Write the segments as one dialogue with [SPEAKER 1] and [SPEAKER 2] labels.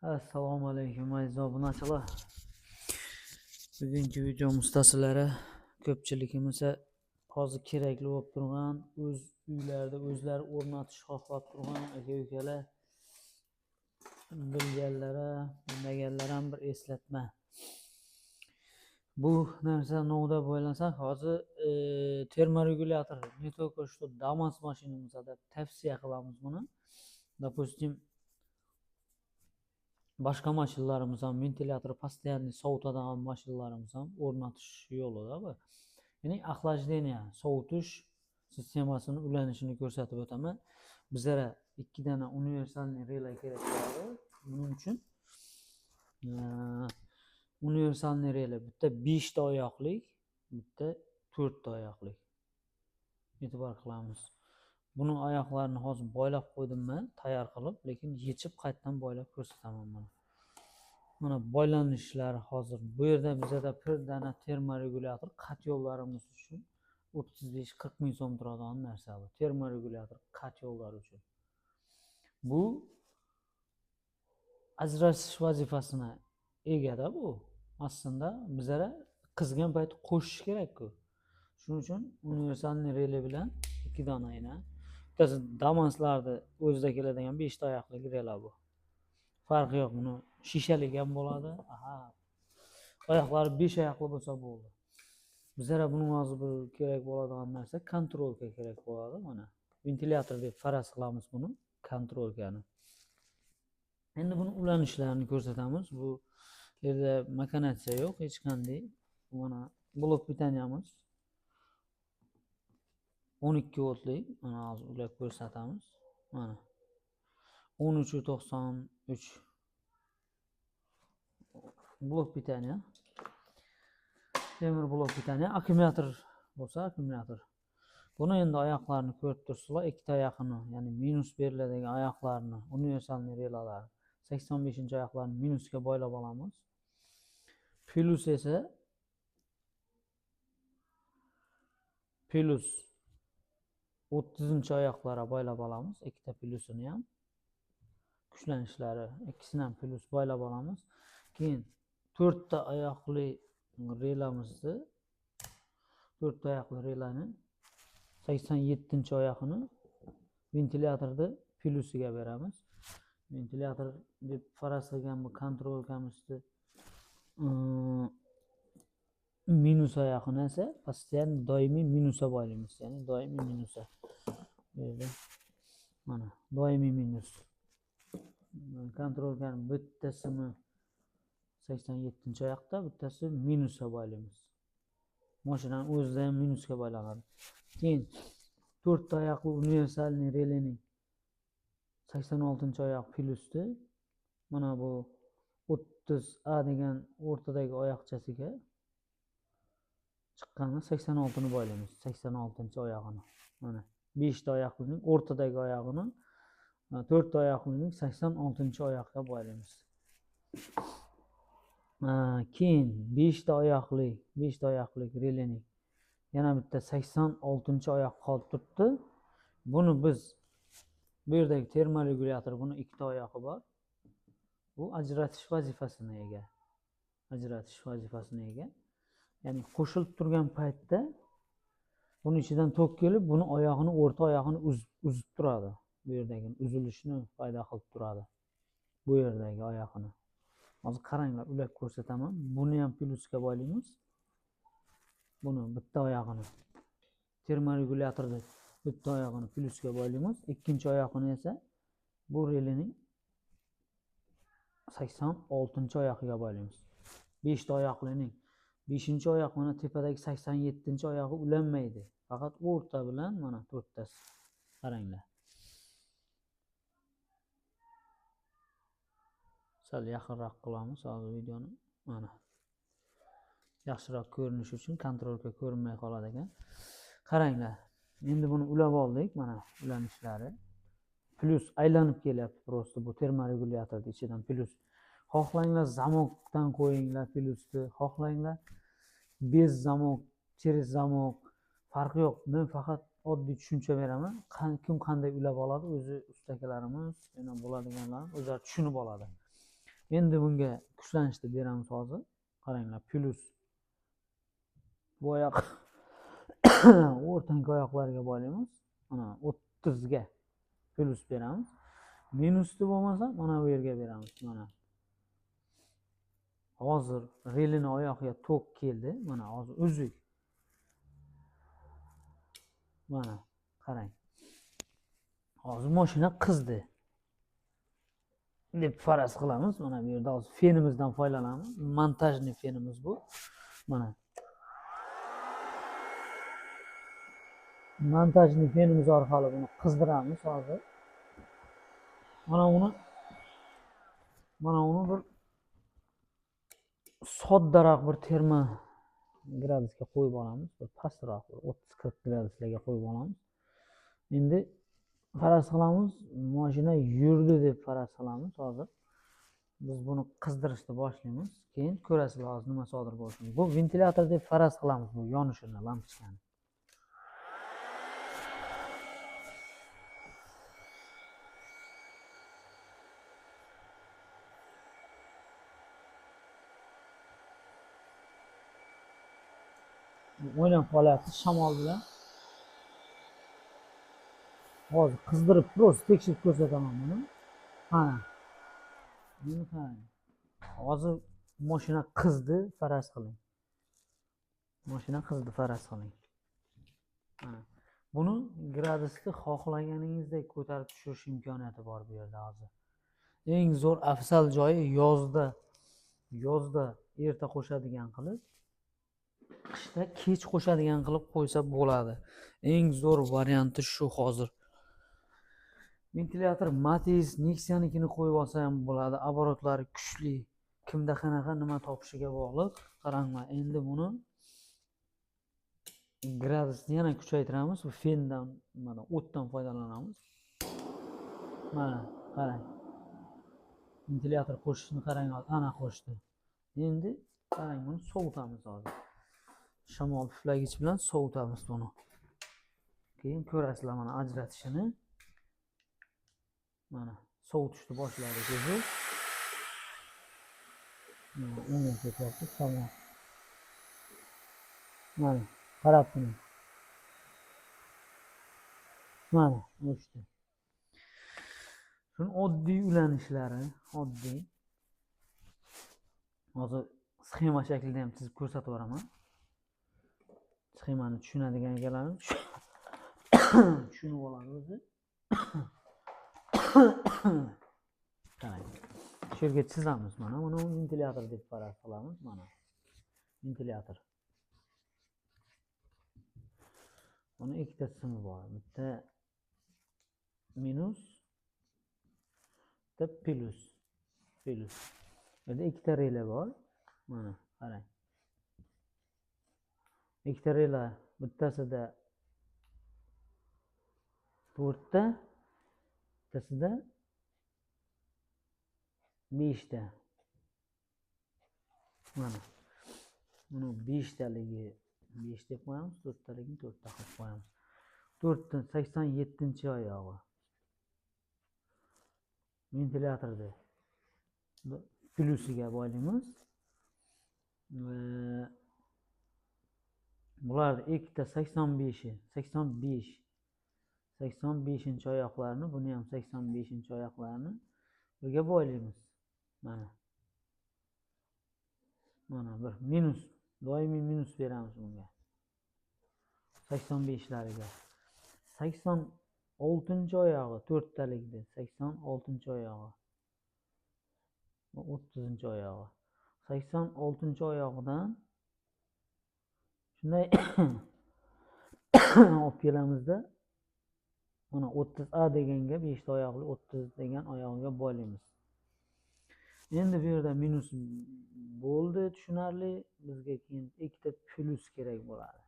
[SPEAKER 1] Assalomu alaykum aziz obunachilar. Bugungi videomizda sizlarga ko'pchiligimiz hozir kerakli bo'lib turgan o'z uylarida o'zlari o'rnatish xohlab turgan aka-ukalar bilganlara, bilmaganlar ham bir eslatma. Bu narsa nima bo'ylansa hozir termoregulyator не только что Damas mashinamizda tavsiya qilamiz buni. Допустим, boshqa mashinalarimiz ham ventilyator постоянный sovutadigan mashinalarimiz ham o'rnatish yo'lida bu. Ya'ni охлаждение, sovutish sistemasini ulanishini ko'rsatib o'taman. Bizga 2 dona universalniy relay kerak bo'ladi. Buning uchun universalniy relay bitta 5 ta oyoqlik, bitta 4 ta oyoqlik. E'tibor qilamiz. Buni oyoqlarini hozir boylab qo'ydim men, tayyor qilib, lekin yechib qaytadan boylab ko'rsataman buni. Mana boylanishlari hozir. Bu yerda bizda bir dana termoregulyator qatyollarimiz uchun 35-40 ming so'm turadigan narsa bu. Termoregulyator qatyollar uchun. Bu ajratish vazifasini egada bu. Aslida bizga qizgan payti qo'shish kerak-ku. Shuning uchun universalniy relay bilan 2 dona yana. Bittasi Damaslarda o'zida keladigan 5 ta oyoqli relay bu. Farqi yo'q, buni shishalik ham bo'ladi. Oyoqlari 5 oyoqli bo'lsa bo'ldi. Bizga buni hozir bir kerak bo'ladigan narsa kontrolka kerak bo'ladi. Mana ventilyator deb faraz qilamiz buni, kontrolkani. Endi buni ulanishlarini ko'rsatamiz. Bu yerda makanatsiya yo'q, hech qanday. Mana blok pitaniyamiz 12 voltlik. Mana hozir ulab ko'rsatamiz. Mana 13.93 blok pitaniya. Temir blok pitaniya, akkumulyator bo'lsa akkumulyator. Buni endi oyoqlarini ko'rib tursizlar, ikkita oyoqini, ya'ni minus beriladigan oyoqlarini, universalniy relaylar 85-oyoqlarni minusga boylab olamiz. Plus esa plus 30-oyoqlarga boylab olamiz. Ikkita plusini ham kuchlanishlari ikkisini ham plus boylab olamiz. Keyin 4 ta oyoqli relayimizni 4 ta oyoqli relayni 87-oyog'ini ventilyatorda plusiga beramiz. Ventilyator deb faraz qilgan bu kontrolkamizni minus oyog'ini esa постоянно doimiy minusga boylaymiz. Ya'ni doimiy minusga. Mana doimiy minus. Kontrolkaning bittasini 87-oyoqda, bittasi minusga boylaymiz. Mashinaning o'zida ham minusga boylanadi. Keyin 4 ta oyoqli universalniy relayning 86-oyoq plusdi. Mana bu 30A degan o'rtadagi oyoqchasiga chiqqanini 86 ni boylaymiz. 86-oyog'ini. Mana 5 ta oyoqlining o'rtadagi oyog'ini 4 ta oyoqlining 86-oyoqqa boylaymiz. Keyin 5 ta oyoqlik relayning yana bitta 86-oyoq qolib turibdi. Buni biz bu yerdagi termoregulyator, buni 2 ta oyog'i bor. Bu ajratish vazifasini ega. Ya'ni qo'shilib turgan paytda buni ichidan tok kelib, buni oyog'ini, o'rta oyog'ini uzib turadi. Bu yerdagi uzilishni paydo qilib turadi. Bu yerdagi oyog'ini. Hozir qaranglar, ulab ko'rsataman. Buni ham plusga boylaymiz. Buni bitta oyog'ini termoregulyatorda bitta oyog'ini plusga boylaymiz. Ikkinchi oyog'ini esa bu relayning 86-oyog'iga boylaymiz. 5 ta oyoqlining 5-oyoq mana tepadagi 87-oyog'i ulanmaydi. Faqat o'rta bilan mana 4 tasi. Qaranglar. Sal yaqinroq qilamiz hozir videoni. Mana. Yaxshiroq ko'rinish uchun kontrolka ko'rinmay qoladi ekan. Qaranglar. Endi buni ulab oldik, mana ulanishlari. Plus aylanib kelyapti prosta bu termoregulyatorning ichidan plus. Xohlanglar zamokdan qo'yinglar plusni, xohlanglar bez zamok, через zamok farqi yo'q. Men faqat oddiy tushuncha beraman. Kim qanday ulab oladi, o'zi ustakalarimiz, yana bo'ladiganlar o'zlari tushunib oladi. Endi bunga kuchlanishni beramiz hozir. Qaranglar, plus. Bu oyoq o'rtangi oyoqlarga bog'laymiz. Mana 30 ga plus beramiz. Minusni bo'lmasa mana bu yerga beramiz. Mana. Hozir relini oyoqiga tok keldi. Mana hozir uzuk. Mana qarang. Hozir mashina qizdi deb faraz qilamiz. Mana bu yerda hozir fenimizdan foydalanamiz. Montajli fenimiz bu. Mana. Montajli fenimiz orqali buni qizdiramiz hozir. Mana uni bir soddaroq bir terma gradusga qo'yib olamiz. Bir pastroq 30-40 graduslarga qo'yib olamiz. Endi faraz qilamiz, mashina yurdi deb faraz qilamiz hozir. Biz buni qizdirishni boshlaymiz. Keyin ko'rasiz hozir nima sodir bo'lishini. Bu ventilyator deb faraz qilamiz bu yonishini, lampochkani. O'ynab qolyapti shamol bilan. Hozir qizdirib prosta tekshirib ko'rsataman buni. Mana. Buni qarang. Hozir mashina qizdi, faraz qiling. Mashina qizdi, faraz qiling. Mana. Buni gradusni xohlaganingizdek ko'tarib tushirish imkoniyati bor bu yerda hozir. Eng zo'r afzal joyi yozda erta qo'shadigan qilib, qishda kech qo'shadigan qilib qo'ysa bo'ladi. Eng zo'r varianti shu hozir. Ventilyator Matiz, Nexia'nikini qo'yib olsa ham bo'ladi. Oborotlari kuchli. Kimda qanaqa nima topishiga bog'liq. Qaranglar, endi buni gradusni yana kuchaytiramiz. Bu fendan, mana o'tdan foydalanamiz. Mana, qarang. Ventilyator qo'shishni qarang, ana qo'shdi. Endi qarang, buni sovutamiz hozir. Shamol puflagich bilan sovutamiz buni. Keyin ko'rasizlar mana ajratishini. Mana sovutishni boshladi ko'zi. Mana ketyapti shamol. Mana qarab turing. Mana o'chdi. Shuni oddiy ulanishlari, oddiy. Hozir sxema shaklida ham chizib ko'rsatib beraman. Sxemani tushunadigan ekanlarimiz tushunib oladi o'zi. Qarang. Shu yerga chizamiz mana. Buni ventilyator deb faraz qilamiz. Mana. Ventilyator. Buni ikkita qismi bor. Bitta minus, bitta plus. Burada ikkita rela bor. Mana, qarang. Ikkita rela, bittasida 4 ta, bittasida 5 ta. Mana. Buni 5 taligi 5 deb qo'yamiz, 4 taligini 4 ta qilib qo'yamiz. 4 dan 87-oyog'i. Ventilyatorda plusiga boylaymiz. Bular ikkita 85-oyoqlarni, buni ham 85-oyoqlarni birga boylaymiz. Mana. Mana bir minus, doimiy minus beramiz bunga. 85lariga. 86-oyog'i 4 talikda, 86-oyog'i. 30-oyog'i. 86-oyog'idan shunday olib kelamizda, mana 30A deganga 5 ta oyoqli 30 degan oyog'iga boylaymiz. Endi bu yerda minus bo'ldi, tushunarli. Bizga keyin ikkita plus kerak bo'ladi.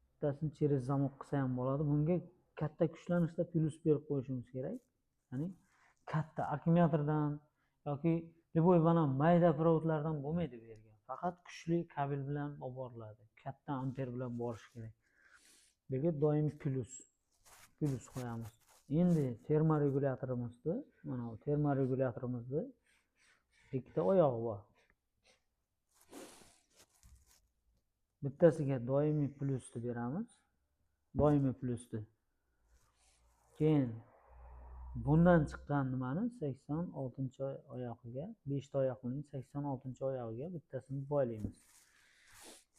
[SPEAKER 1] Bittasini через zamok qilsa ham bo'ladi. Bunga katta kuchlanishda plus berib qo'yishimiz kerak. Ya'ni katta akkumulyatordan yoki любой mana mayda provodlardan bo'lmaydi bu yerga. Faqat kuchli kabel bilan olib boriladi. Katta amper bilan borish kerak. Bu yerga doim plus qo'yamiz. Endi termoregulyatorimizni, mana bu termoregulyatorimizni ikkita oyog'i bor. Bittasiga doimiy plyusni beramiz. Doimiy plyusni. Keyin bundan chiqqan nimani 86-oyog'iga, 5 ta oyoqning 86-oyog'iga bittasini boylaymiz.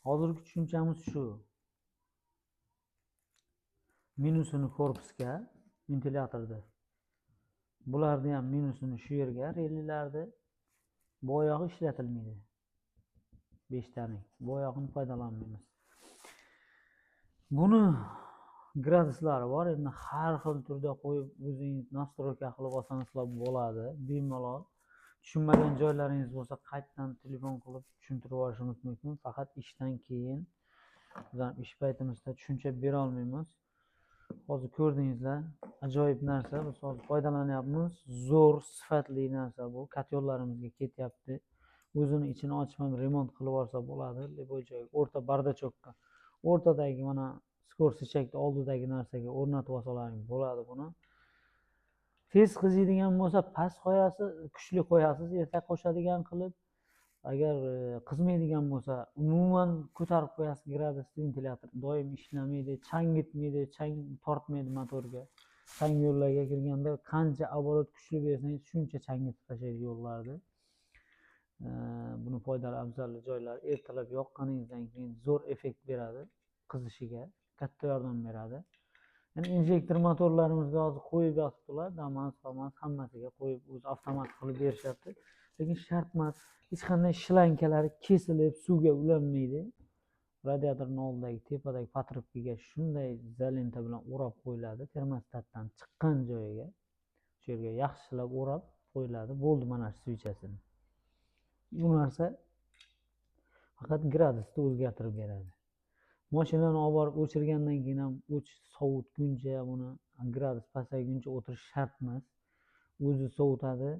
[SPEAKER 1] Hozirgi tushunchamiz shu. Minusini korpusga, ventilyatorda. Bularni ham minusini shu yerga rellardi. Bu oyog'i ishlatilmaydi. 5 taning. Bu oyog'ini foydalanmaymiz. Buni graduslari bor. Endi har xil turda qo'yib o'zingiz nastroyka qilib olsangizlar bo'ladi. Bemalol. Tushunmagan joylaringiz bo'lsa, qaytadan telefon qilib tushuntirib olishimiz mumkin. Faqat ishdan keyin bizlar ish paytimizda tushuncha bera olmaymiz. Hozir ko'rdingizlar, ajoyib narsa. Biz hozir foydalanyapmiz. Zo'r, sifatli narsa bu. Katyollarimizga ketyapti. O'zini ichini ochib ham remont qilib olsa bo'ladi. Любой joyga, o'rta bardachokka, o'rtadagi mana skorsechakni oldidagi narsaga o'rnatib olsalaring bo'ladi buni. Tez qiziydigan bo'lsa, past qo'yasiz, kuchli qo'yasiz, erta qo'shadigan qilib. Agar qizmaydigan bo'lsa, umuman ko'tarib qo'yasiz gradusni, ventilyator doim ishlamaydi, changitmaydi, chang tortmaydi motorga. Chang yo'llarga kirganda qancha оборот kuchli bersangiz, shuncha changitib tashlaydi yo'llarni. Buni foydali afzalli joylari ertalab yoqqaningizdan keyin zo'r effekt beradi, qizishiga katta yordam beradi. Yani injektor motorlarimizga hozir qo'yib yotibdilar, damas, hammasiga qo'yib o'zi avtomat qilib berishyapti. Lekin shart emas, hech qanday shlankalari kesilib, suvga ulanmaydi. Radiatorning oldidagi tepadagi patrubkaga shunday izolenta bilan o'rab qo'yiladi, termostatdan chiqqan joyiga. Shu yerga yaxshilab o'rab qo'yiladi. Bo'ldi mana shu svichasini. Bu narsa faqat gradusni o'zgartirib beradi. Mashinani olib borib o'chirgandan keyin ham sovutguncha, buni gradus pasayguncha o'tirish shart emas. O'zi sovutadi,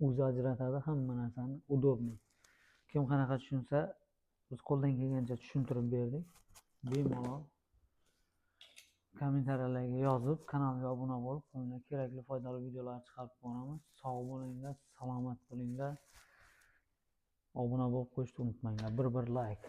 [SPEAKER 1] o'zi ajratadi hamma narsani, удобный. Kim qanaqa tushunsa, biz qo'ldan kelgancha tushuntirib berdik. Bemalol kommentariyalarga yozib, kanalga obuna bo'lib, kerakli foydali videolar chiqarib boramiz. Sog' bo'linglar, salomat bo'linglar. Obuna bo'lib qo'yishni unutmanglar. Bir like.